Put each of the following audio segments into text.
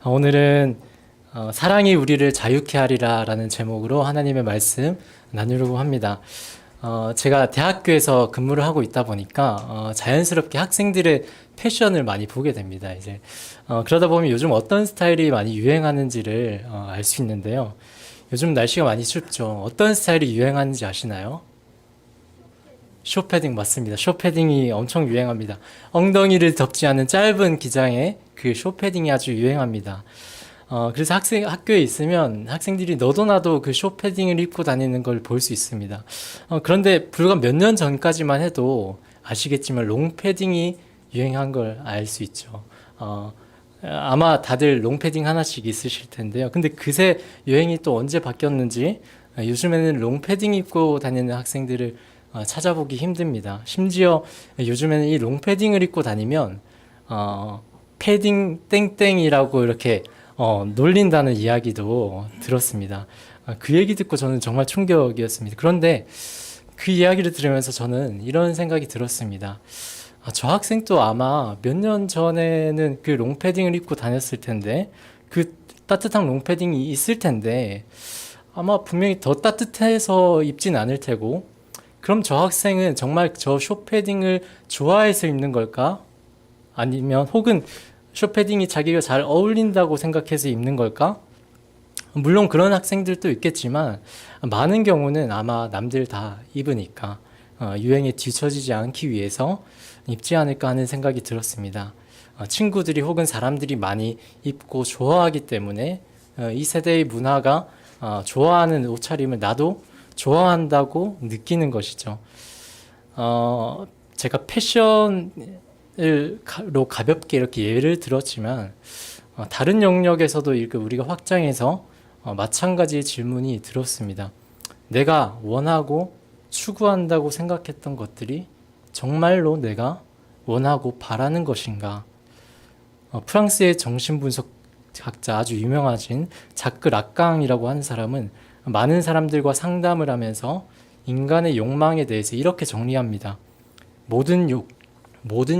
오늘은 사랑이 우리를 자유케 하리라 라는 제목으로 하나님의 말씀 나누려고 합니다. 제가 대학교에서 근무를 하고 있다 보니까 자연스럽게 학생들의 패션을 많이 보게 됩니다. 그러다 보면 요즘 어떤 스타일이 많이 유행하는지를 알 수 있는데요. 요즘 날씨가 많이 춥죠. 어떤 스타일이 유행하는지 아시나요? 쇼패딩 맞습니다. 쇼패딩이 엄청 유행합니다. 엉덩이를 덮지 않은 짧은 기장에 그 쇼패딩이 아주 유행합니다. 그래서 학교에 있으면 학생들이 너도 나도 그 쇼패딩을 입고 다니는 걸 볼 수 있습니다. 그런데 불과 몇 년 전까지만 해도 아시겠지만 롱패딩이 유행한 걸 알 수 있죠. 아마 다들 롱패딩 하나씩 있으실 텐데요. 근데 그새 유행이 또 언제 바뀌었는지 요즘에는 롱패딩 입고 다니는 학생들을 찾아보기 힘듭니다. 심지어 요즘에는 이 롱패딩을 입고 다니면 패딩 땡땡이라고 이렇게 놀린다는 이야기도 들었습니다. 그 얘기 듣고 저는 정말 충격이었습니다. 그런데 그 이야기를 들으면서 저는 이런 생각이 들었습니다. 저 학생도 아마 몇 년 전에는 그 롱패딩을 입고 다녔을 텐데, 그 따뜻한 롱패딩이 있을 텐데, 아마 분명히 더 따뜻해서 입진 않을 테고, 그럼 저 학생은 정말 저 쇼패딩을 좋아해서 입는 걸까? 아니면 혹은 쇼패딩이 자기가 잘 어울린다고 생각해서 입는 걸까? 물론 그런 학생들도 있겠지만 많은 경우는 아마 남들 다 입으니까 유행에 뒤처지지 않기 위해서 입지 않을까 하는 생각이 들었습니다. 친구들이 혹은 사람들이 많이 입고 좋아하기 때문에 이 세대의 문화가 좋아하는 옷차림을 나도 좋아한다고 느끼는 것이죠. 제가 패션으로 가볍게 이렇게 예를 들었지만 다른 영역에서도 이렇게 우리가 확장해서 마찬가지의 질문이 들었습니다. 내가 원하고 추구한다고 생각했던 것들이 정말로 내가 원하고 바라는 것인가? 프랑스의 정신분석학자 아주 유명하신 자크 락강이라고 하는 사람은 많은 사람들과 상담을 하면서 인간의 욕망에 대해서 이렇게 정리합니다. 모든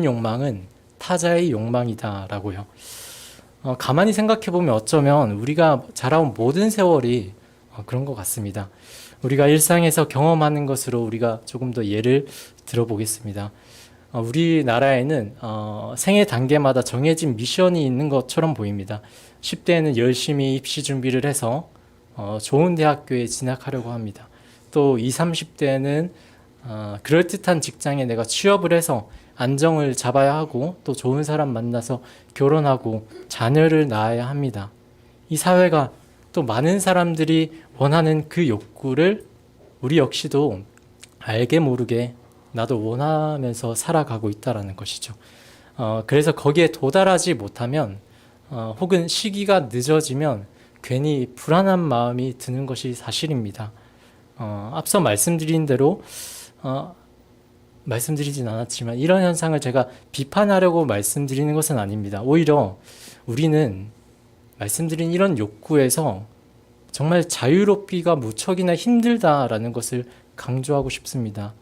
욕망은 타자의 욕망이다라고요. 가만히 생각해보면 어쩌면 우리가 자라온 모든 세월이 그런 것 같습니다. 우리가 일상에서 경험하는 것으로 우리가 조금 더 예를 들어보겠습니다. 우리나라에는 생애 단계마다 정해진 미션이 있는 것처럼 보입니다. 10대에는 열심히 입시 준비를 해서 좋은 대학교에 진학하려고 합니다. 또 20, 30대에는 그럴듯한 직장에 내가 취업을 해서 안정을 잡아야 하고 또 좋은 사람 만나서 결혼하고 자녀를 낳아야 합니다. 이 사회가 또 많은 사람들이 원하는 그 욕구를 우리 역시도 알게 모르게 나도 원하면서 살아가고 있다라는 것이죠. 그래서 거기에 도달하지 못하면 혹은 시기가 늦어지면 괜히 불안한 마음이 드는 것이 사실입니다. 앞서 말씀드린 대로 말씀드리진 않았지만 이런 현상을 제가 비판하려고 말씀드리는 것은 아닙니다. 오히려 우리는 말씀드린 이런 욕구에서 정말 자유롭기가 무척이나 힘들다라는 것을 강조하고 싶습니다.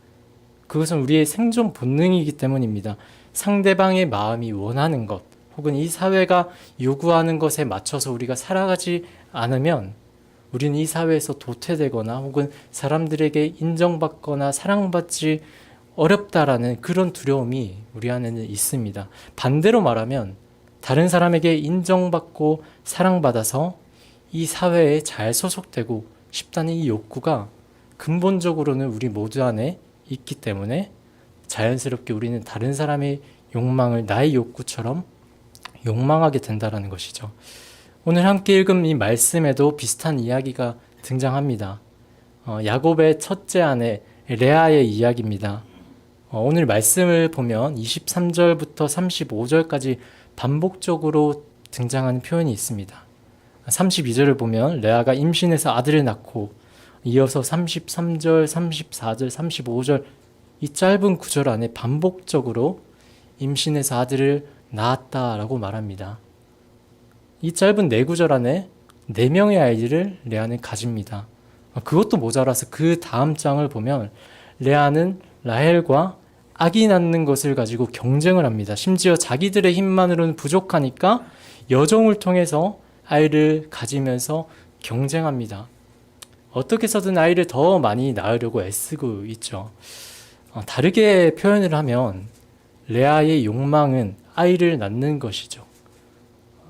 그것은 우리의 생존 본능이기 때문입니다. 상대방의 마음이 원하는 것 혹은 이 사회가 요구하는 것에 맞춰서 우리가 살아가지 않으면 우리는 이 사회에서 도태되거나 혹은 사람들에게 인정받거나 사랑받지 어렵다라는 그런 두려움이 우리 안에는 있습니다. 반대로 말하면 다른 사람에게 인정받고 사랑받아서 이 사회에 잘 소속되고 싶다는 이 욕구가 근본적으로는 우리 모두 안에 있기 때문에 자연스럽게 우리는 다른 사람의 욕망을 나의 욕구처럼 욕망하게 된다는 것이죠. 오늘 함께 읽은 이 말씀에도 비슷한 이야기가 등장합니다. 야곱의 첫째 아내 레아의 이야기입니다. 오늘 말씀을 보면 23절부터 35절까지 반복적으로 등장하는 표현이 있습니다. 32절을 보면 레아가 임신해서 아들을 낳고 이어서 33절, 34절, 35절 이 짧은 구절 안에 반복적으로 임신해서 아들을 낳았다라고 말합니다. 이 짧은 네 구절 안에 4명의 아이들을 레아는 가집니다. 그것도 모자라서 그 다음 장을 보면 레아는 라헬과 아기 낳는 것을 가지고 경쟁을 합니다. 심지어 자기들의 힘만으로는 부족하니까 여종을 통해서 아이를 가지면서 경쟁합니다. 어떻게 해서든 아이를 더 많이 낳으려고 애쓰고 있죠. 다르게 표현을 하면 레아의 욕망은 아이를 낳는 것이죠.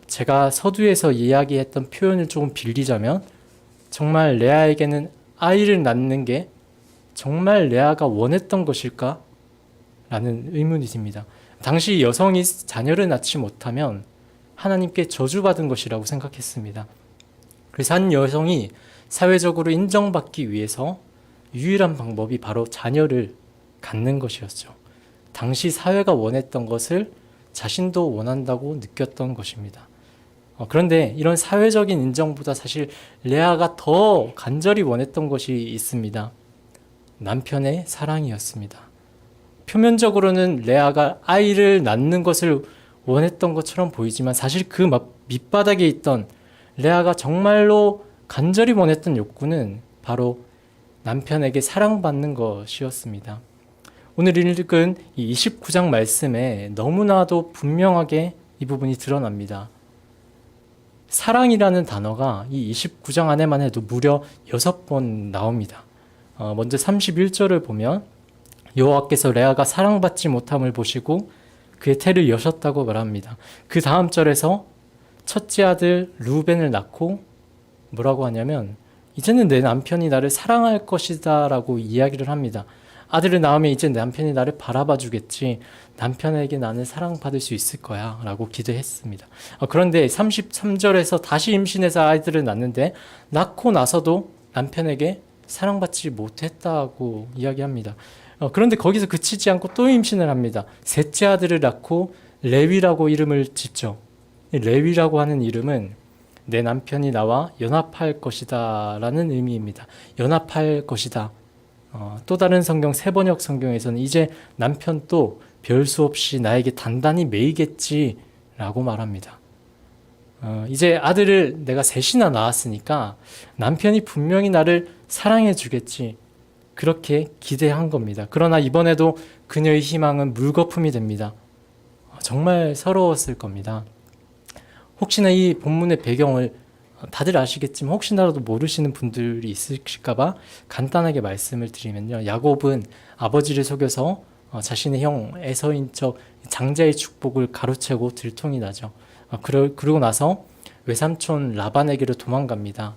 제가 서두에서 이야기했던 표현을 조금 빌리자면 정말 레아에게는 아이를 낳는 게 정말 레아가 원했던 것일까? 라는 의문이 듭니다. 당시 여성이 자녀를 낳지 못하면 하나님께 저주받은 것이라고 생각했습니다. 그래서 한 여성이 사회적으로 인정받기 위해서 유일한 방법이 바로 자녀를 갖는 것이었죠. 당시 사회가 원했던 것을 자신도 원한다고 느꼈던 것입니다. 그런데 이런 사회적인 인정보다 사실 레아가 더 간절히 원했던 것이 있습니다. 남편의 사랑이었습니다. 표면적으로는 레아가 아이를 낳는 것을 원했던 것처럼 보이지만 사실 그 밑바닥에 있던 레아가 정말로 간절히 원했던 욕구는 바로 남편에게 사랑받는 것이었습니다. 오늘 읽은 이 29장 말씀에 너무나도 분명하게 이 부분이 드러납니다. 사랑이라는 단어가 이 29장 안에만 해도 무려 6번 나옵니다. 먼저 31절을 보면 여호와께서 레아가 사랑받지 못함을 보시고 그의 태를 여셨다고 말합니다. 그 다음 절에서 첫째 아들 루벤을 낳고 뭐라고 하냐면 이제는 내 남편이 나를 사랑할 것이다 라고 이야기를 합니다. 아들을 낳으면 이제 남편이 나를 바라봐 주겠지. 남편에게 나는 사랑받을 수 있을 거야 라고 기도했습니다. 그런데 33절에서 다시 임신해서 아이들을 낳는데 낳고 나서도 남편에게 사랑받지 못했다고 이야기합니다. 그런데 거기서 그치지 않고 또 임신을 합니다. 셋째 아들을 낳고 레위라고 이름을 짓죠. 레위라고 하는 이름은 내 남편이 나와 연합할 것이다 라는 의미입니다. 연합할 것이다. 또 다른 성경 세번역 성경에서는 이제 남편도 별수 없이 나에게 단단히 매이겠지 라고 말합니다. 이제 아들을 내가 셋이나 낳았으니까 남편이 분명히 나를 사랑해 주겠지. 그렇게 기대한 겁니다. 그러나 이번에도 그녀의 희망은 물거품이 됩니다. 정말 서러웠을 겁니다. 혹시나 이 본문의 배경을 다들 아시겠지만 혹시나라도 모르시는 분들이 있으실까봐 간단하게 말씀을 드리면요. 야곱은 아버지를 속여서 자신의 형 에서인 척 장자의 축복을 가로채고 들통이 나죠. 그러고 나서 외삼촌 라반에게로 도망갑니다.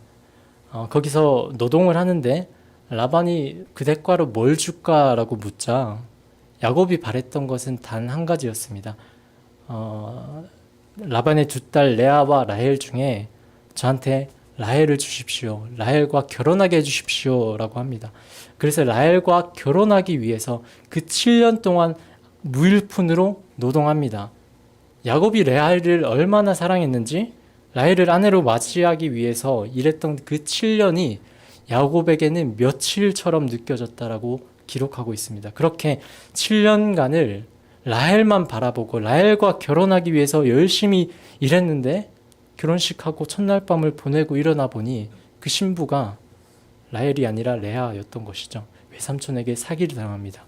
거기서 노동을 하는데 라반이 그 대가로 뭘 줄까라고 묻자 야곱이 바랬던 것은 단 한 가지였습니다. 라반의 두 딸 레아와 라헬 중에 저한테 라헬을 주십시오. 라헬과 결혼하게 해주십시오 라고 합니다. 그래서 라헬과 결혼하기 위해서 그 7년 동안 무일푼으로 노동합니다. 야곱이 레아를 얼마나 사랑했는지 라헬을 아내로 맞이하기 위해서 일했던 그 7년이 야곱에게는 며칠처럼 느껴졌다라고 기록하고 있습니다. 그렇게 7년간을 라헬만 바라보고 라헬과 결혼하기 위해서 열심히 일했는데 결혼식하고 첫날 밤을 보내고 일어나 보니 그 신부가 라헬이 아니라 레아였던 것이죠. 외삼촌에게 사기를 당합니다.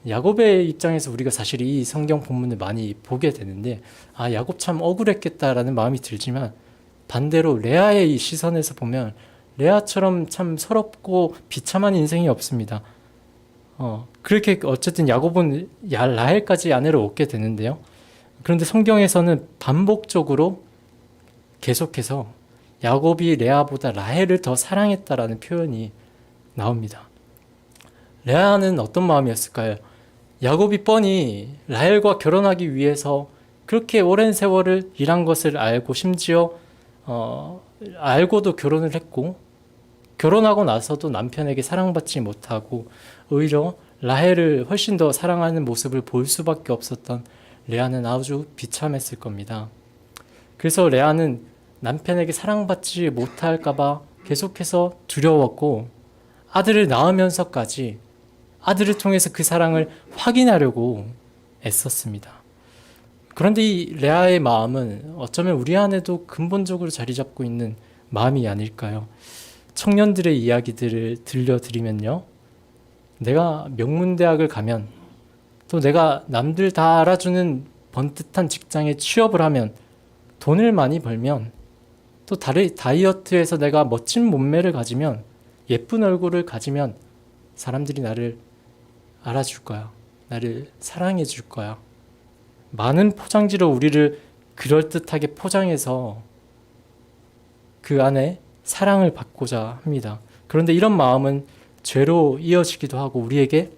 야곱의 입장에서 우리가 사실 이 성경 본문을 많이 보게 되는데 야곱 참 억울했겠다라는 마음이 들지만 반대로 레아의 이 시선에서 보면 레아처럼 참 서럽고 비참한 인생이 없습니다. 그렇게 어쨌든 야곱은 라헬까지 아내로 얻게 되는데요. 그런데 성경에서는 반복적으로 계속해서 야곱이 레아보다 라헬을 더 사랑했다라는 표현이 나옵니다. 레아는 어떤 마음이었을까요? 야곱이 뻔히 라헬과 결혼하기 위해서 그렇게 오랜 세월을 일한 것을 알고 심지어 알고도 결혼을 했고 결혼하고 나서도 남편에게 사랑받지 못하고 오히려 라헬을 훨씬 더 사랑하는 모습을 볼 수밖에 없었던 레아는 아주 비참했을 겁니다. 그래서 레아는 남편에게 사랑받지 못할까봐 계속해서 두려웠고 아들을 낳으면서까지 아들을 통해서 그 사랑을 확인하려고 애썼습니다. 그런데 이 레아의 마음은 어쩌면 우리 안에도 근본적으로 자리 잡고 있는 마음이 아닐까요? 청년들의 이야기들을 들려드리면요. 내가 명문대학을 가면 또 내가 남들 다 알아주는 번듯한 직장에 취업을 하면 돈을 많이 벌면 또 다이어트에서 내가 멋진 몸매를 가지면 예쁜 얼굴을 가지면 사람들이 나를 알아줄 거야. 나를 사랑해 줄 거야. 많은 포장지로 우리를 그럴듯하게 포장해서 그 안에 사랑을 받고자 합니다. 그런데 이런 마음은 죄로 이어지기도 하고 우리에게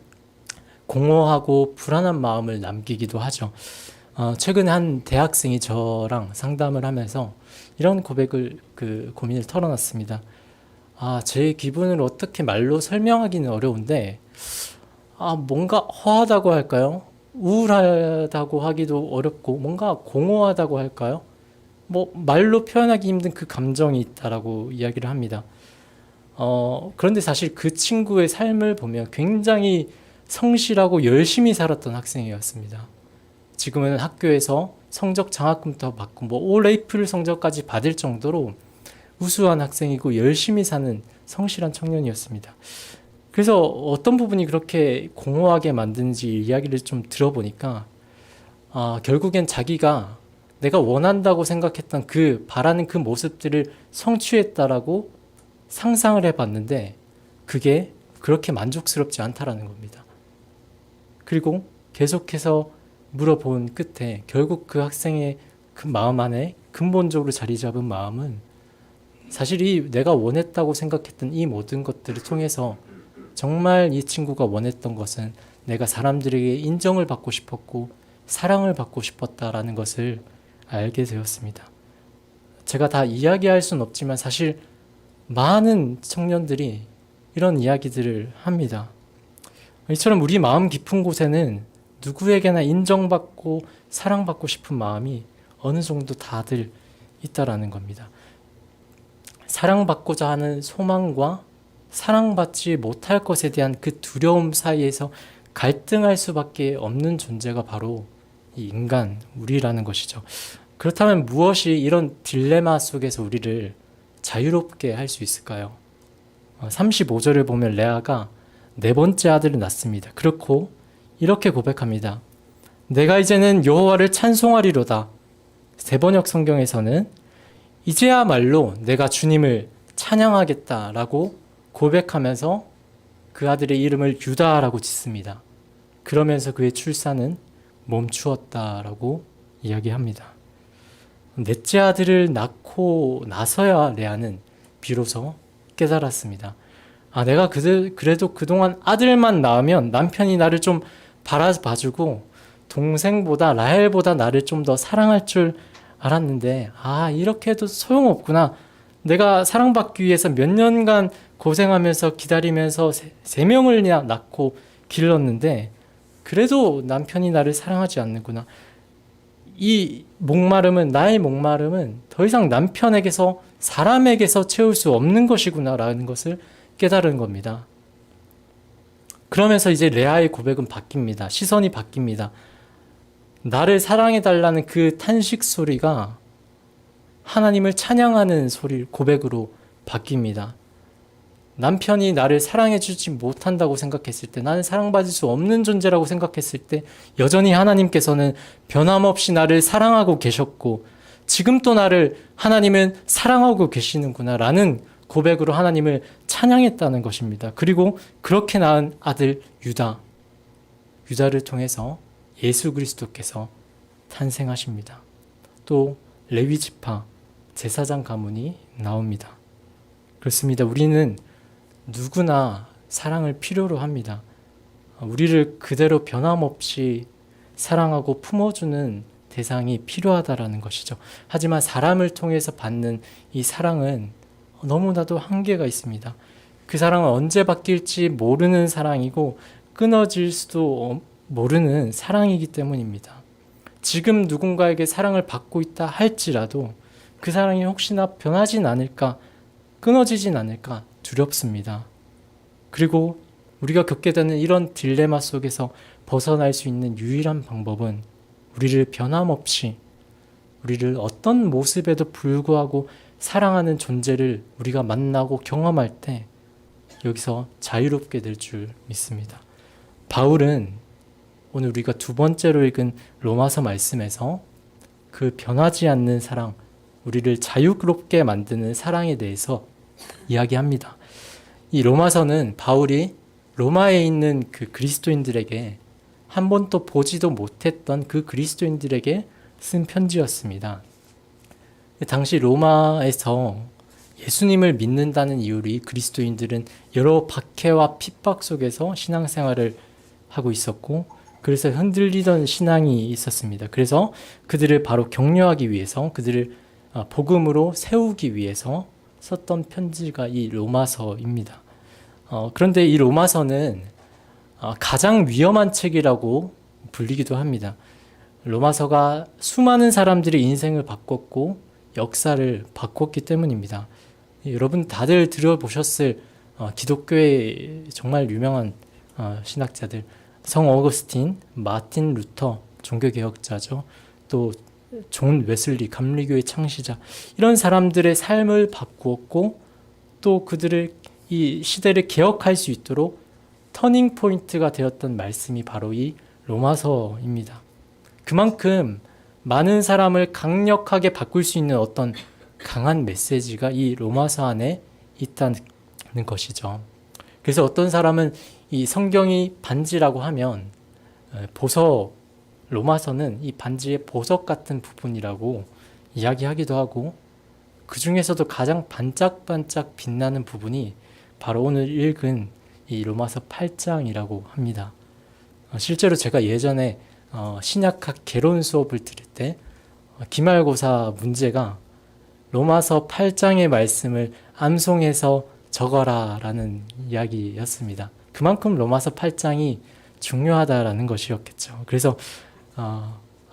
공허하고 불안한 마음을 남기기도 하죠. 최근에 한 대학생이 저랑 상담을 하면서 이런 고민을 털어놨습니다. 제 기분을 어떻게 말로 설명하기는 어려운데, 뭔가 허하다고 할까요? 우울하다고 하기도 어렵고, 뭔가 공허하다고 할까요? 말로 표현하기 힘든 그 감정이 있다라고 이야기를 합니다. 그런데 사실 그 친구의 삶을 보면 굉장히 성실하고 열심히 살았던 학생이었습니다. 지금은 학교에서 성적 장학금도 받고 올레이플 성적까지 받을 정도로 우수한 학생이고 열심히 사는 성실한 청년이었습니다. 그래서 어떤 부분이 그렇게 공허하게 만드는지 이야기를 좀 들어보니까 결국엔 자기가 내가 원한다고 생각했던 바라는 그 모습들을 성취했다라고 상상을 해봤는데 그게 그렇게 만족스럽지 않다라는 겁니다. 그리고 계속해서 물어본 끝에 결국 그 학생의 그 마음 안에 근본적으로 자리 잡은 마음은 사실 내가 원했다고 생각했던 이 모든 것들을 통해서 정말 이 친구가 원했던 것은 내가 사람들에게 인정을 받고 싶었고 사랑을 받고 싶었다라는 것을 알게 되었습니다. 제가 다 이야기할 수는 없지만 사실 많은 청년들이 이런 이야기들을 합니다. 이처럼 우리 마음 깊은 곳에는 누구에게나 인정받고 사랑받고 싶은 마음이 어느 정도 다들 있다라는 겁니다. 사랑받고자 하는 소망과 사랑받지 못할 것에 대한 그 두려움 사이에서 갈등할 수밖에 없는 존재가 바로 이 인간, 우리라는 것이죠. 그렇다면 무엇이 이런 딜레마 속에서 우리를 자유롭게 할 수 있을까요? 35절을 보면 레아가 네 번째 아들을 낳습니다. 그렇고 이렇게 고백합니다. 내가 이제는 여호와를 찬송하리로다. 세번역 성경에서는 이제야말로 내가 주님을 찬양하겠다라고 고백하면서 그 아들의 이름을 유다라고 짓습니다. 그러면서 그의 출산은 멈추었다라고 이야기합니다. 넷째 아들을 낳고 나서야 레아는 비로소 깨달았습니다. 내가 그래도 그동안 아들만 낳으면 남편이 나를 좀 바라봐주고 동생보다 라헬보다 나를 좀 더 사랑할 줄 알았는데 이렇게 해도 소용없구나. 내가 사랑받기 위해서 몇 년간 고생하면서 기다리면서 세 명을 낳고 길렀는데 그래도 남편이 나를 사랑하지 않는구나. 나의 목마름은 더 이상 남편에게서 사람에게서 채울 수 없는 것이구나라는 것을 깨달은 겁니다. 그러면서 이제 레아의 고백은 바뀝니다. 시선이 바뀝니다. 나를 사랑해달라는 그 탄식 소리가 하나님을 찬양하는 고백으로 바뀝니다. 남편이 나를 사랑해주지 못한다고 생각했을 때, 나는 사랑받을 수 없는 존재라고 생각했을 때 여전히 하나님께서는 변함없이 나를 사랑하고 계셨고 지금 또 하나님은 사랑하고 계시는구나 라는 고백으로 하나님을 찬양했다는 것입니다. 그리고 그렇게 낳은 아들 유다를 통해서 예수 그리스도께서 탄생하십니다. 또 레위 지파 제사장 가문이 나옵니다. 그렇습니다. 우리는 누구나 사랑을 필요로 합니다. 우리를 그대로 변함없이 사랑하고 품어주는 대상이 필요하다라는 것이죠. 하지만 사람을 통해서 받는 이 사랑은 너무나도 한계가 있습니다. 그 사랑은 언제 바뀔지 모르는 사랑이고 끊어질 수도 모르는 사랑이기 때문입니다. 지금 누군가에게 사랑을 받고 있다 할지라도 그 사랑이 혹시나 변하진 않을까, 끊어지진 않을까 두렵습니다. 그리고 우리가 겪게 되는 이런 딜레마 속에서 벗어날 수 있는 유일한 방법은 우리를 변함없이, 우리를 어떤 모습에도 불구하고 사랑하는 존재를 우리가 만나고 경험할 때 여기서 자유롭게 될 줄 믿습니다. 바울은 오늘 우리가 두 번째로 읽은 로마서 말씀에서 그 변하지 않는 사랑, 우리를 자유롭게 만드는 사랑에 대해서 이야기합니다. 이 로마서는 바울이 로마에 있는 그 그리스도인들에게 한 번도 보지도 못했던 그 그리스도인들에게 쓴 편지였습니다. 당시 로마에서 예수님을 믿는다는 이유로 그리스도인들은 여러 박해와 핍박 속에서 신앙생활을 하고 있었고, 그래서 흔들리던 신앙이 있었습니다. 그래서 그들을 바로 격려하기 위해서, 그들을 복음으로 세우기 위해서 썼던 편지가 이 로마서입니다. 그런데 이 로마서는 가장 위험한 책이라고 불리기도 합니다. 로마서가 수많은 사람들의 인생을 바꿨고 역사를 바꿨기 때문입니다. 여러분 다들 들어보셨을 기독교의 정말 유명한 신학자들, 성 어거스틴, 마틴 루터, 종교개혁자죠. 또 존 웨슬리, 감리교의 창시자, 이런 사람들의 삶을 바꾸었고 또 그들을 이 시대를 개혁할 수 있도록 터닝 포인트가 되었던 말씀이 바로 이 로마서입니다. 그만큼 많은 사람을 강력하게 바꿀 수 있는 어떤 강한 메시지가 이 로마서 안에 있다는 것이죠. 그래서 어떤 사람은 이 성경이 반지라고 하면 로마서는 이 반지의 보석 같은 부분이라고 이야기하기도 하고, 그 중에서도 가장 반짝반짝 빛나는 부분이 바로 오늘 읽은 이 로마서 8장이라고 합니다. 실제로 제가 예전에 신약학 개론 수업을 들을 때 기말고사 문제가 로마서 8장의 말씀을 암송해서 적어라 라는 이야기였습니다. 그만큼 로마서 8장이 중요하다라는 것이었겠죠. 그래서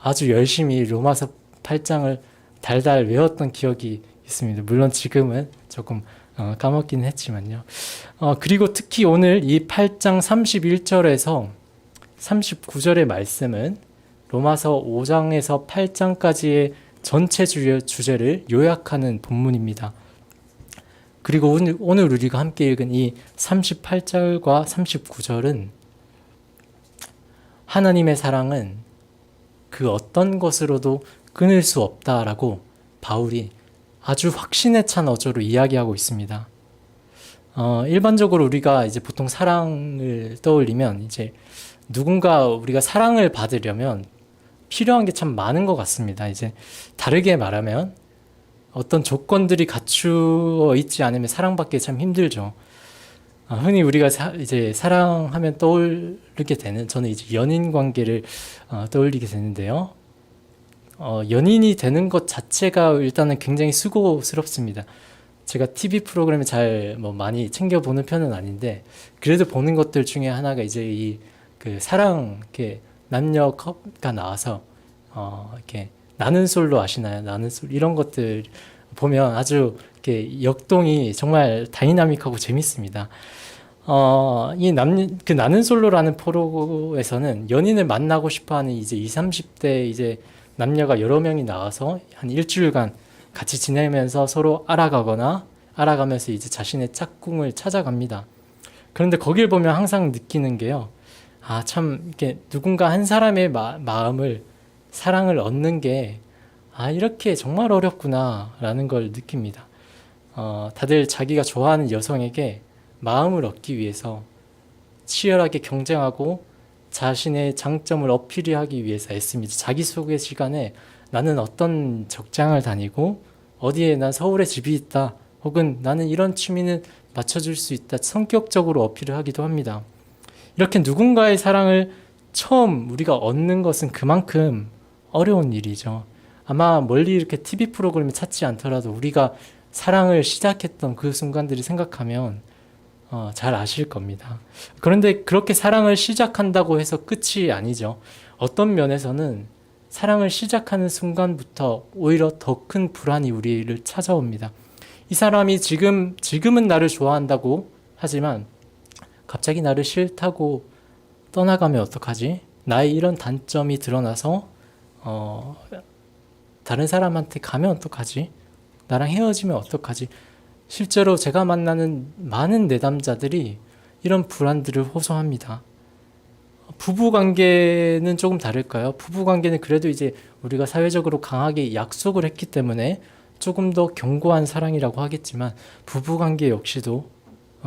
아주 열심히 로마서 8장을 달달 외웠던 기억이 있습니다. 물론 지금은 조금 까먹긴 했지만요. 그리고 특히 오늘 이 8장 31절에서 39절의 말씀은 로마서 5장에서 8장까지의 전체 주제를 요약하는 본문입니다. 그리고 오늘 우리가 함께 읽은 이 38절과 39절은 하나님의 사랑은 그 어떤 것으로도 끊을 수 없다라고 바울이 아주 확신에 찬 어조로 이야기하고 있습니다. 일반적으로 우리가 이제 보통 사랑을 떠올리면 이제 누군가 우리가 사랑을 받으려면 필요한 게 참 많은 것 같습니다. 이제 다르게 말하면 어떤 조건들이 갖추어 있지 않으면 사랑받기 참 힘들죠. 흔히 우리가 이제 사랑하면 떠올리게 되는, 저는 이제 연인 관계를 떠올리게 되는데요. 연인이 되는 것 자체가 일단은 굉장히 수고스럽습니다. 제가 TV 프로그램을 잘 많이 챙겨보는 편은 아닌데, 그래도 보는 것들 중에 하나가 이제 그 사랑, 이렇게 남녀가 나와서 이렇게 나는 솔로 아시나요? 나는 솔로, 이런 것들 보면 아주 이렇게 역동이 정말 다이나믹하고 재밌습니다. 그 나는 솔로라는 프로에서는 연인을 만나고 싶어하는 이제 20, 30대 이제 남녀가 여러 명이 나와서 한 일주일간 같이 지내면서 서로 알아가면서 이제 자신의 짝꿍을 찾아갑니다. 그런데 거길 보면 항상 느끼는 게요. 참 이렇게 누군가 한 사람의 마음을, 사랑을 얻는 게 이렇게 정말 어렵구나라는 걸 느낍니다. 다들 자기가 좋아하는 여성에게 마음을 얻기 위해서 치열하게 경쟁하고 자신의 장점을 어필하기 위해서 애씁니다. 자기소개 시간에 나는 어떤 직장을 다니고 어디에 난 서울에 집이 있다, 혹은 나는 이런 취미는 맞춰줄 수 있다, 성격적으로 어필을 하기도 합니다. 이렇게 누군가의 사랑을 처음 우리가 얻는 것은 그만큼 어려운 일이죠. 아마 멀리 이렇게 TV 프로그램을 찾지 않더라도 우리가 사랑을 시작했던 그 순간들을 생각하면 잘 아실 겁니다. 그런데 그렇게 사랑을 시작한다고 해서 끝이 아니죠. 어떤 면에서는 사랑을 시작하는 순간부터 오히려 더 큰 불안이 우리를 찾아옵니다. 이 사람이 지금은 나를 좋아한다고 하지만 갑자기 나를 싫다고 떠나가면 어떡하지? 나의 이런 단점이 드러나서 다른 사람한테 가면 어떡하지? 나랑 헤어지면 어떡하지? 실제로 제가 만나는 많은 내담자들이 이런 불안들을 호소합니다. 부부 관계는 조금 다를까요? 부부 관계는 그래도 이제 우리가 사회적으로 강하게 약속을 했기 때문에 조금 더 견고한 사랑이라고 하겠지만, 부부 관계 역시도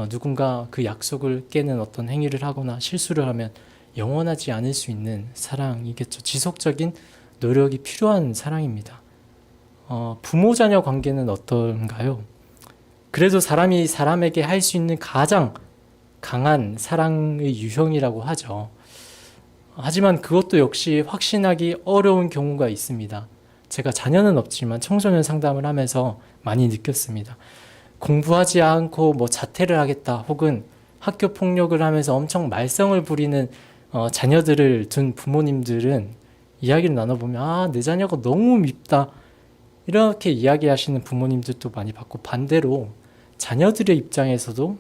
누군가 그 약속을 깨는 어떤 행위를 하거나 실수를 하면 영원하지 않을 수 있는 사랑이겠죠. 지속적인 노력이 필요한 사랑입니다. 부모 자녀 관계는 어떤가요? 그래도 사람이 사람에게 할 수 있는 가장 강한 사랑의 유형이라고 하죠. 하지만 그것도 역시 확신하기 어려운 경우가 있습니다. 제가 자녀는 없지만 청소년 상담을 하면서 많이 느꼈습니다. 공부하지 않고 뭐 자퇴를 하겠다, 혹은 학교 폭력을 하면서 엄청 말썽을 부리는 자녀들을 둔 부모님들은 이야기를 나눠보면 내 자녀가 너무 밉다, 이렇게 이야기하시는 부모님들도 많이 봤고, 반대로 자녀들의 입장에서도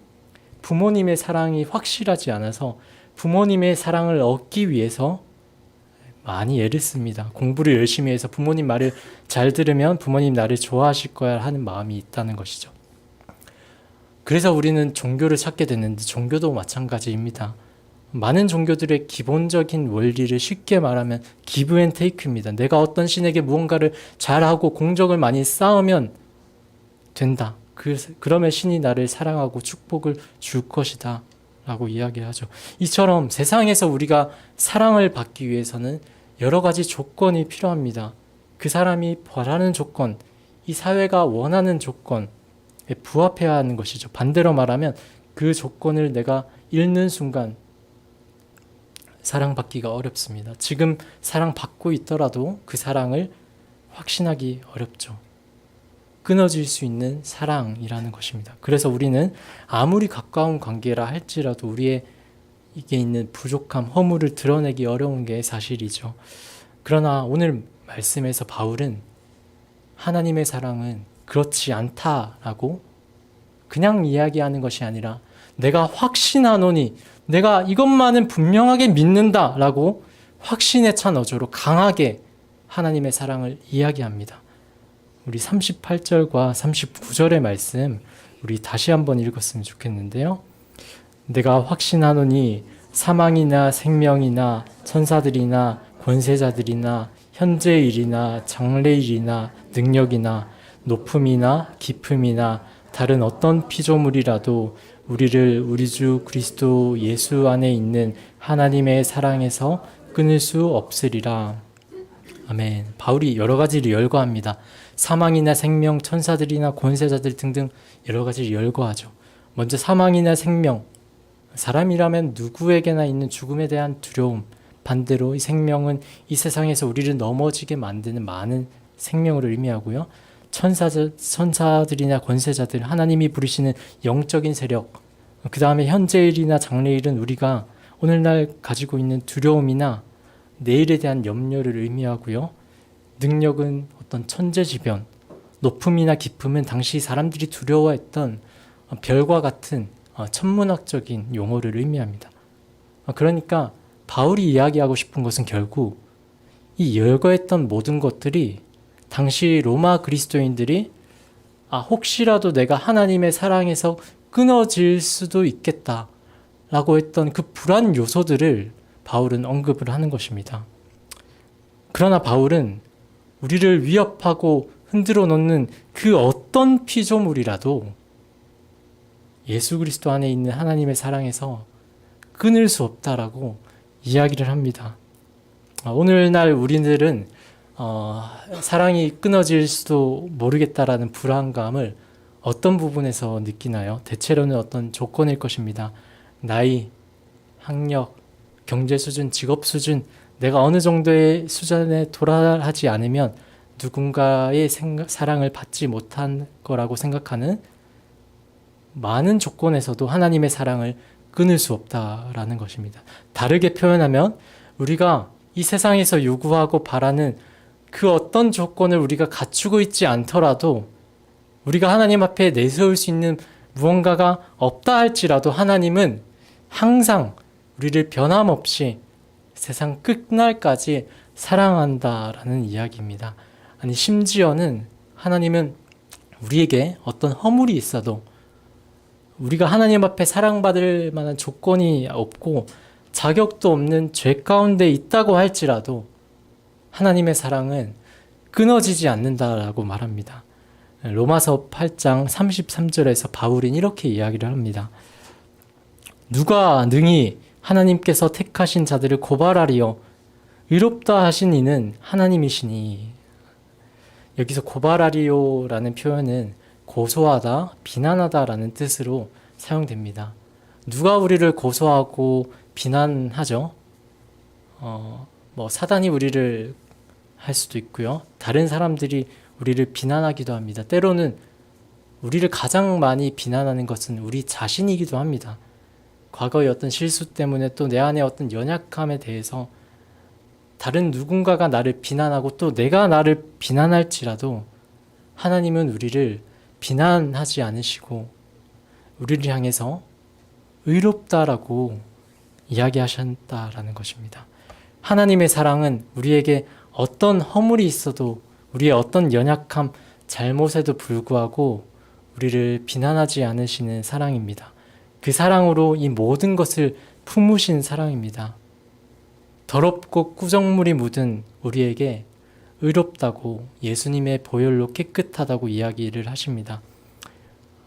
부모님의 사랑이 확실하지 않아서 부모님의 사랑을 얻기 위해서 많이 애를 씁니다. 공부를 열심히 해서 부모님 말을 잘 들으면 부모님 나를 좋아하실 거야 하는 마음이 있다는 것이죠. 그래서 우리는 종교를 찾게 됐는데, 종교도 마찬가지입니다. 많은 종교들의 기본적인 원리를 쉽게 말하면 기브 앤 테이크입니다. 내가 어떤 신에게 무언가를 잘하고 공적을 많이 쌓으면 된다. 그러면 신이 나를 사랑하고 축복을 줄 것이다 라고 이야기하죠. 이처럼 세상에서 우리가 사랑을 받기 위해서는 여러 가지 조건이 필요합니다. 그 사람이 바라는 조건, 이 사회가 원하는 조건에 부합해야 하는 것이죠. 반대로 말하면 그 조건을 내가 잃는 순간 사랑받기가 어렵습니다. 지금 사랑받고 있더라도 그 사랑을 확신하기 어렵죠. 끊어질 수 있는 사랑이라는 것입니다. 그래서 우리는 아무리 가까운 관계라 할지라도 우리에게 있는 부족함, 허물을 드러내기 어려운 게 사실이죠. 그러나 오늘 말씀에서 바울은 하나님의 사랑은 그렇지 않다라고 그냥 이야기하는 것이 아니라, 내가 확신하노니, 내가 이것만은 분명하게 믿는다라고 확신에 찬 어조로 강하게 하나님의 사랑을 이야기합니다. 우리 38절과 39절의 말씀 우리 다시 한번 읽었으면 좋겠는데요. 내가 확신하노니 사망이나 생명이나 천사들이나 권세자들이나 현재의 일이나 장래의 일이나 능력이나 높음이나 깊음이나 다른 어떤 피조물이라도 우리를 우리 주 그리스도 예수 안에 있는 하나님의 사랑에서 끊을 수 없으리라. 아멘. 바울이 여러 가지를 열거합니다. 사망이나 생명, 천사들이나 권세자들 등등 여러 가지를 열거하죠. 먼저 사망이나 생명, 사람이라면 누구에게나 있는 죽음에 대한 두려움, 반대로 이 생명은 이 세상에서 우리를 넘어지게 만드는 많은 생명을 의미하고요. 천사들이나 권세자들, 하나님이 부르시는 영적인 세력, 그 다음에 현재일이나 장래일은 우리가 오늘날 가지고 있는 두려움이나 내일에 대한 염려를 의미하고요. 능력은 어떤 천재지변, 높음이나 깊음은 당시 사람들이 두려워했던 별과 같은 천문학적인 용어를 의미합니다. 그러니까 바울이 이야기하고 싶은 것은 결국 이 열거했던 모든 것들이 당시 로마 그리스도인들이 혹시라도 내가 하나님의 사랑에서 끊어질 수도 있겠다라고 했던 그 불안 요소들을 바울은 언급을 하는 것입니다. 그러나 바울은 우리를 위협하고 흔들어 놓는 그 어떤 피조물이라도 예수 그리스도 안에 있는 하나님의 사랑에서 끊을 수 없다라고 이야기를 합니다. 오늘날 우리들은 사랑이 끊어질 수도 모르겠다라는 불안감을 어떤 부분에서 느끼나요? 대체로는 어떤 조건일 것입니다. 나이, 학력, 경제 수준, 직업 수준, 내가 어느 정도의 수준에 도달하지 않으면 누군가의 사랑을 받지 못한 거라고 생각하는 많은 조건에서도 하나님의 사랑을 끊을 수 없다라는 것입니다. 다르게 표현하면 우리가 이 세상에서 요구하고 바라는 그 어떤 조건을 우리가 갖추고 있지 않더라도, 우리가 하나님 앞에 내세울 수 있는 무언가가 없다 할지라도 하나님은 항상 우리를 변함없이 세상 끝날까지 사랑한다라는 이야기입니다. 아니, 심지어는 하나님은 우리에게 어떤 허물이 있어도, 우리가 하나님 앞에 사랑받을 만한 조건이 없고 자격도 없는 죄 가운데 있다고 할지라도 하나님의 사랑은 끊어지지 않는다라고 말합니다. 로마서 8장 33절에서 바울은 이렇게 이야기를 합니다. 누가 능히 하나님께서 택하신 자들을 고발하리요 의롭다 하신 이는 하나님이시니. 여기서 고발하리요라는 표현은 고소하다, 비난하다라는 뜻으로 사용됩니다. 누가 우리를 고소하고 비난하죠? 사단이 우리를 할 수도 있고요. 다른 사람들이 우리를 비난하기도 합니다. 때로는 우리를 가장 많이 비난하는 것은 우리 자신이기도 합니다. 과거의 어떤 실수 때문에 또 내 안에 어떤 연약함에 대해서 다른 누군가가 나를 비난하고 또 내가 나를 비난할지라도 하나님은 우리를 비난하지 않으시고 우리를 향해서 의롭다라고 이야기하셨다라는 것입니다. 하나님의 사랑은 우리에게 어떤 허물이 있어도 우리의 어떤 연약함, 잘못에도 불구하고 우리를 비난하지 않으시는 사랑입니다. 그 사랑으로 이 모든 것을 품으신 사랑입니다. 더럽고 꾸정물이 묻은 우리에게 의롭다고 예수님의 보혈로 깨끗하다고 이야기를 하십니다.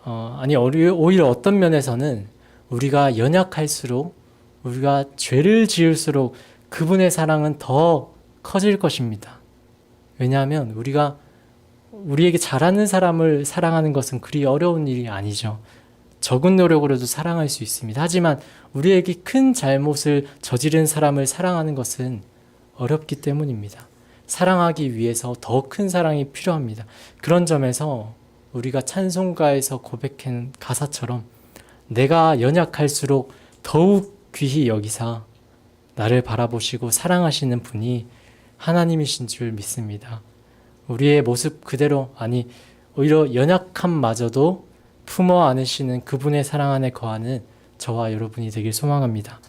오히려 어떤 면에서는 우리가 연약할수록 우리가 죄를 지을수록 그분의 사랑은 더 커질 것입니다. 왜냐하면 우리가 우리에게 잘하는 사람을 사랑하는 것은 그리 어려운 일이 아니죠. 적은 노력으로도 사랑할 수 있습니다. 하지만 우리에게 큰 잘못을 저지른 사람을 사랑하는 것은 어렵기 때문입니다. 사랑하기 위해서 더 큰 사랑이 필요합니다. 그런 점에서 우리가 찬송가에서 고백한 가사처럼 내가 연약할수록 더욱 귀히 여기사 나를 바라보시고 사랑하시는 분이 하나님이신 줄 믿습니다. 우리의 모습 그대로, 오히려 연약함마저도 품어 안으시는 그분의 사랑 안에 거하는 저와 여러분이 되길 소망합니다.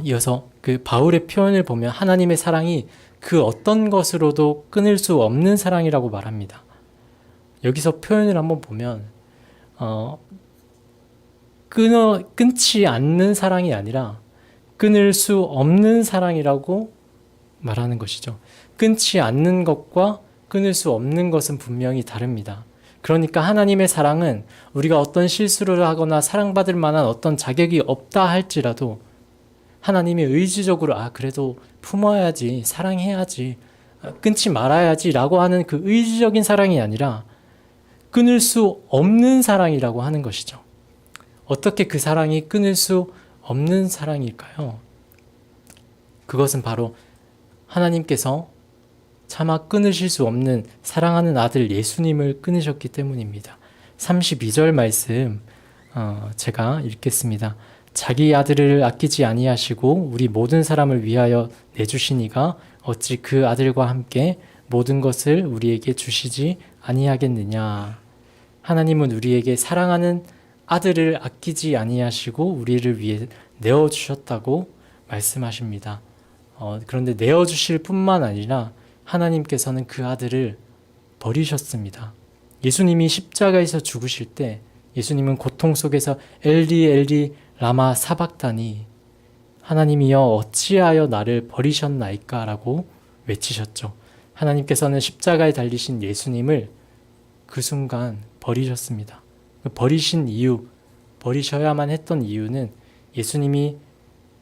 이어서 그 바울의 표현을 보면 하나님의 사랑이 그 어떤 것으로도 끊을 수 없는 사랑이라고 말합니다. 여기서 표현을 한번 보면 끊지 않는 사랑이 아니라 끊을 수 없는 사랑이라고 말하는 것이죠. 끊지 않는 것과 끊을 수 없는 것은 분명히 다릅니다. 그러니까 하나님의 사랑은 우리가 어떤 실수를 하거나 사랑받을 만한 어떤 자격이 없다 할지라도 하나님이 의지적으로 그래도 품어야지, 사랑해야지, 끊지 말아야지 라고 하는 그 의지적인 사랑이 아니라 끊을 수 없는 사랑이라고 하는 것이죠. 어떻게 그 사랑이 끊을 수 없는 사랑일까요? 그것은 바로 하나님께서 차마 끊으실 수 없는 사랑하는 아들 예수님을 끊으셨기 때문입니다. 32절 말씀 제가 읽겠습니다. 자기 아들을 아끼지 아니하시고 우리 모든 사람을 위하여 내주시니가 어찌 그 아들과 함께 모든 것을 우리에게 주시지 아니하겠느냐. 하나님은 우리에게 사랑하는 아들을 아끼지 아니하시고 우리를 위해 내어주셨다고 말씀하십니다. 그런데 내어주실 뿐만 아니라 하나님께서는 그 아들을 버리셨습니다. 예수님이 십자가에서 죽으실 때 예수님은 고통 속에서 엘리 엘리 라마 사박다니 하나님이여 어찌하여 나를 버리셨나이까 라고 외치셨죠. 하나님께서는 십자가에 달리신 예수님을 그 순간 버리셨습니다. 버리신 이유, 버리셔야만 했던 이유는 예수님이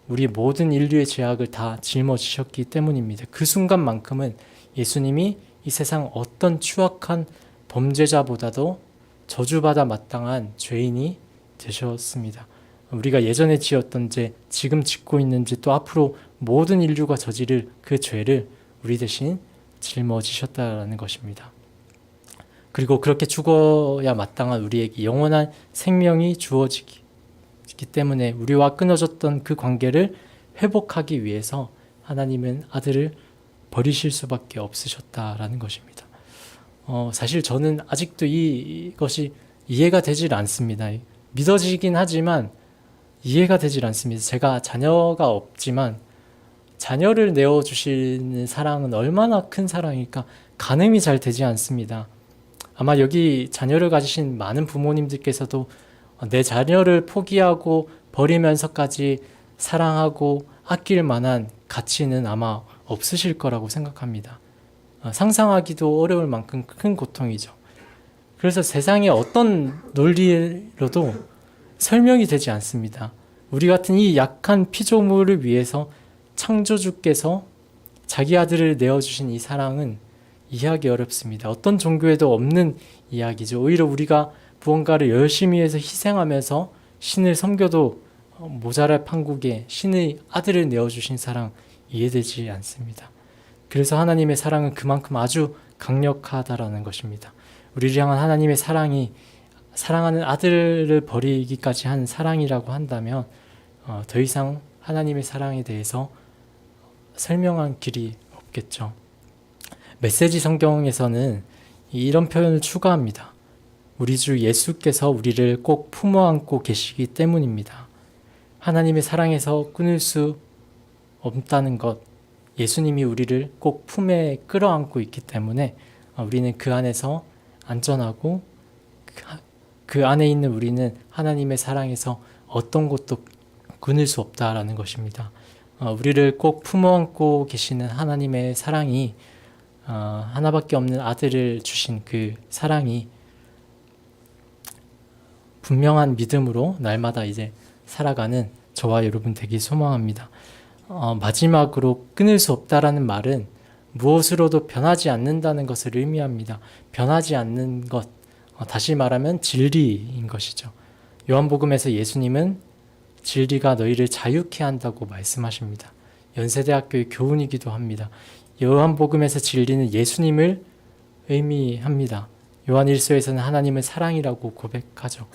우리 모든 인류의 죄악을 다 짊어지셨기 때문입니다. 그 순간만큼은 예수님이 이 세상 어떤 추악한 범죄자보다도 저주받아 마땅한 죄인이 되셨습니다. 우리가 예전에 지었던 죄, 지금 짓고 있는 죄, 또 앞으로 모든 인류가 저지를 그 죄를 우리 대신 짊어지셨다라는 것입니다. 그리고 그렇게 죽어야 마땅한 우리에게 영원한 생명이 주어지기 때문에 우리와 끊어졌던 그 관계를 회복하기 위해서 하나님은 아들을 버리실 수밖에 없으셨다라는 것입니다. 사실 저는 아직도 이것이 이해가 되질 않습니다. 믿어지긴 하지만 이해가 되질 않습니다. 제가 자녀가 없지만 자녀를 내어주시는 사랑은 얼마나 큰 사랑일까 가늠이 잘 되지 않습니다. 아마 여기 자녀를 가지신 많은 부모님들께서도 내 자녀를 포기하고 버리면서까지 사랑하고 아낄 만한 가치는 아마 없으실 거라고 생각합니다. 상상하기도 어려울 만큼 큰 고통이죠. 그래서 세상의 어떤 논리로도 설명이 되지 않습니다. 우리 같은 이 약한 피조물을 위해서 창조주께서 자기 아들을 내어주신 이 사랑은 이해하기 어렵습니다. 어떤 종교에도 없는 이야기죠. 오히려 우리가 무언가를 열심히 해서 희생하면서 신을 섬겨도 모자랄 판국에 신의 아들을 내어주신 사랑 이해되지 않습니다. 그래서 하나님의 사랑은 그만큼 아주 강력하다라는 것입니다. 우리를 향한 하나님의 사랑이 사랑하는 아들을 버리기까지 한 사랑이라고 한다면 더 이상 하나님의 사랑에 대해서 설명한 길이 없겠죠. 메시지 성경에서는 이런 표현을 추가합니다. 우리 주 예수께서 우리를 꼭 품어 안고 계시기 때문입니다. 하나님의 사랑에서 끊을 수 없다는 것, 예수님이 우리를 꼭 품에 끌어안고 있기 때문에 우리는 그 안에서 안전하고 그 안에 있는 우리는 하나님의 사랑에서 어떤 것도 끊을 수 없다라는 것입니다. 우리를 꼭 품어 안고 계시는 하나님의 사랑이 하나밖에 없는 아들을 주신 그 사랑이 분명한 믿음으로 날마다 이제 살아가는 저와 여러분 되길 소망합니다. 마지막으로 끊을 수 없다라는 말은 무엇으로도 변하지 않는다는 것을 의미합니다. 변하지 않는 것, 다시 말하면 진리인 것이죠. 요한복음에서 예수님은 진리가 너희를 자유케 한다고 말씀하십니다. 연세대학교의 교훈이기도 합니다. 요한복음에서 진리는 예수님을 의미합니다. 요한일서에서는 하나님은 사랑이라고 고백하죠.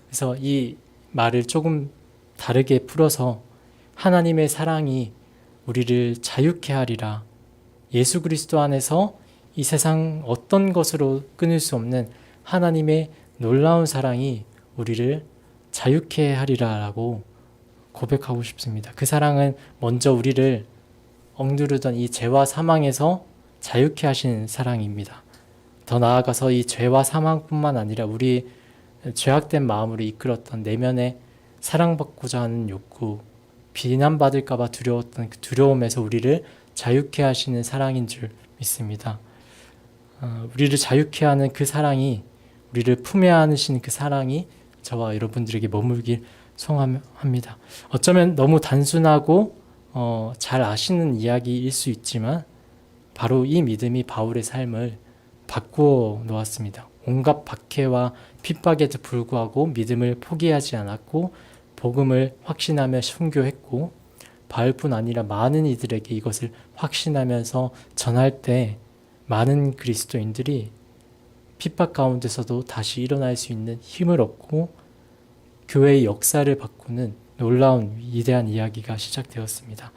그래서 이 말을 조금 다르게 풀어서 하나님의 사랑이 우리를 자유케 하리라. 예수 그리스도 안에서 이 세상 어떤 것으로 끊을 수 없는 하나님의 놀라운 사랑이 우리를 자유케 하리라라고 고백하고 싶습니다. 그 사랑은 먼저 우리를 억누르던 이 죄와 사망에서 자유케 하신 사랑입니다. 더 나아가서 이 죄와 사망뿐만 아니라 우리 죄악된 마음으로 이끌었던 내면의 사랑받고자 하는 욕구, 비난받을까 봐 두려웠던 그 두려움에서 우리를 자유케 하시는 사랑인 줄 믿습니다. 우리를 자유케 하는 그 사랑이, 우리를 품에 안으시는 그 사랑이 저와 여러분들에게 머물길 소망합니다. 어쩌면 너무 단순하고 잘 아시는 이야기일 수 있지만 바로 이 믿음이 바울의 삶을 바꾸어 놓았습니다. 온갖 박해와 핍박에도 불구하고 믿음을 포기하지 않았고 복음을 확신하며 순교했고 바울뿐 아니라 많은 이들에게 이것을 확신하면서 전할 때 많은 그리스도인들이 핍박 가운데서도 다시 일어날 수 있는 힘을 얻고 교회의 역사를 바꾸는 놀라운 위대한 이야기가 시작되었습니다.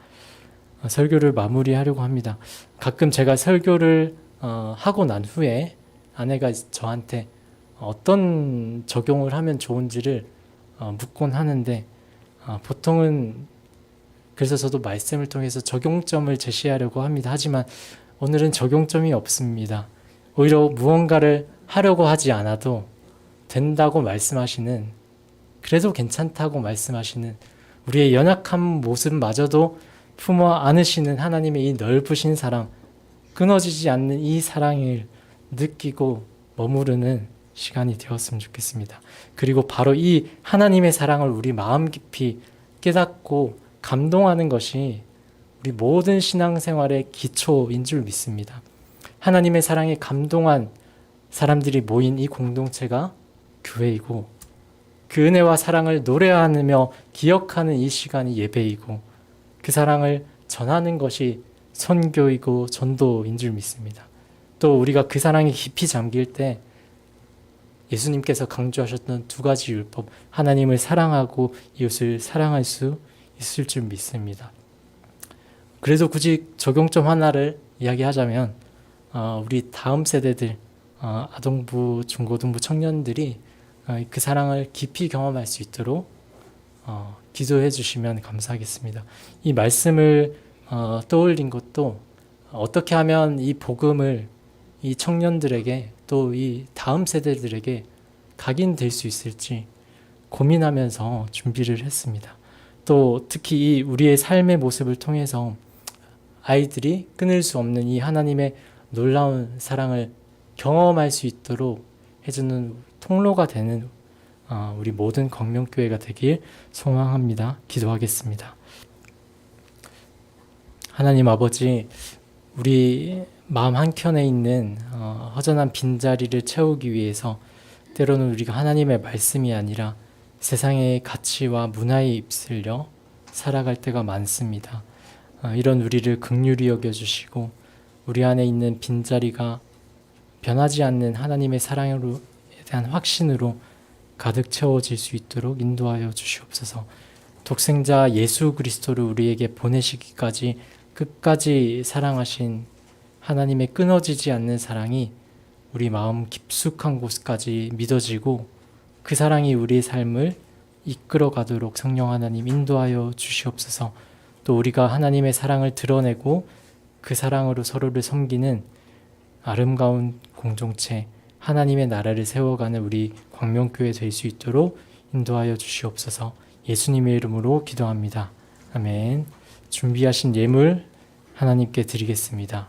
설교를 마무리하려고 합니다. 가끔 제가 설교를 하고 난 후에 아내가 저한테 어떤 적용을 하면 좋은지를 묻곤 하는데 보통은 그래서 저도 말씀을 통해서 적용점을 제시하려고 합니다. 하지만 오늘은 적용점이 없습니다. 오히려 무언가를 하려고 하지 않아도 된다고 말씀하시는, 그래도 괜찮다고 말씀하시는, 우리의 연약한 모습마저도 품어 안으시는 하나님의 이 넓으신 사랑, 끊어지지 않는 이 사랑을 느끼고 머무르는 시간이 되었으면 좋겠습니다. 그리고 바로 이 하나님의 사랑을 우리 마음 깊이 깨닫고 감동하는 것이 우리 모든 신앙생활의 기초인 줄 믿습니다. 하나님의 사랑에 감동한 사람들이 모인 이 공동체가 교회이고 그 은혜와 사랑을 노래하며 기억하는 이 시간이 예배이고 그 사랑을 전하는 것이 선교이고 전도인 줄 믿습니다. 또 우리가 그 사랑에 깊이 잠길 때 예수님께서 강조하셨던 두 가지 율법, 하나님을 사랑하고 이웃을 사랑할 수 있을 줄 믿습니다. 그래서 굳이 적용점 하나를 이야기하자면 우리 다음 세대들, 아동부, 중고등부 청년들이 그 사랑을 깊이 경험할 수 있도록 기도해 주시면 감사하겠습니다. 이 말씀을 떠올린 것도 어떻게 하면 이 복음을 이 청년들에게 또 이 다음 세대들에게 각인될 수 있을지 고민하면서 준비를 했습니다. 또 특히 이 우리의 삶의 모습을 통해서 아이들이 끊을 수 없는 이 하나님의 놀라운 사랑을 경험할 수 있도록 해주는 통로가 되는 우리 모든 광명교회가 되길 소망합니다. 기도하겠습니다. 하나님 아버지, 우리 마음 한켠에 있는 허전한 빈자리를 채우기 위해서 때로는 우리가 하나님의 말씀이 아니라 세상의 가치와 문화에 휩쓸려 살아갈 때가 많습니다. 이런 우리를 긍휼히 여겨주시고 우리 안에 있는 빈자리가 변하지 않는 하나님의 사랑에 대한 확신으로 가득 채워질 수 있도록 인도하여 주시옵소서. 독생자 예수 그리스도를 우리에게 보내시기까지 끝까지 사랑하신 하나님의 끊어지지 않는 사랑이 우리 마음 깊숙한 곳까지 믿어지고 그 사랑이 우리의 삶을 이끌어 가도록 성령 하나님 인도하여 주시옵소서. 또 우리가 하나님의 사랑을 드러내고 그 사랑으로 서로를 섬기는 아름다운 공동체, 하나님의 나라를 세워가는 우리 광명교회 될 수 있도록 인도하여 주시옵소서. 예수님의 이름으로 기도합니다. 아멘. 준비하신 예물 하나님께 드리겠습니다.